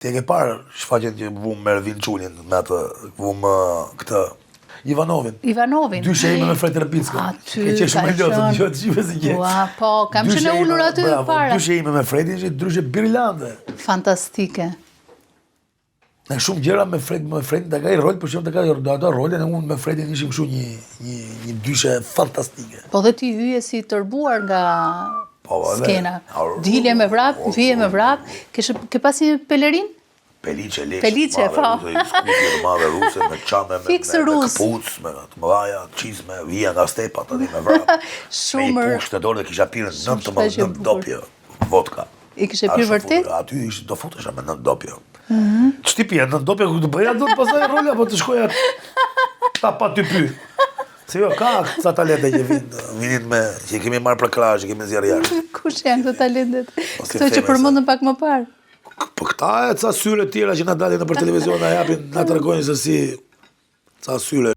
Ti e ke parë shfaqjen që vumë me Ervin Çulin, me atë, vumë këtë Ivanovin. Dyshe ime me Fred Repickën. E qeshë me lotë, të gjithë si gjithë. Ua, po, kam që në ullur aty para. Dyshe ime me Fredin që dryshe Birlande. Fantastike. Në shumë gjëra me Fredin, të ka i rol, për shumë të ka i ato rolin, e unë me Fredin ishim shu një dyshe fantastike. Po dhe ti hyje si tërbuar nga skena. Dilje me vrap, vije me vrap, ke pas një pelerin? Pelice, lesh, Pelice, po. Skuqje madhe ruse, me qame, me kapuc, me të mëdhaja, qizme, vija nga stepat, aty me vrap. Shumë. Me i pushtë të dorë dhe kisha pirë 9 dopje vodka. I kishe pirë vërtet? Aty do futesha me 9 dopje. Që ti pija 9 dopje, ku të bëja do të pasaj rolla, po të shkoja ta pa ty py. Se jo, ka ca talente që vinin me, që kemi marrë për krahë, që kemi zjarë jashtë. Kush janë këto talentet? Këto që përmendën pak më parë. Po këta e ca syre tjera që na dalin nëpër televizion, na japin, na tregojnë se si ca syre.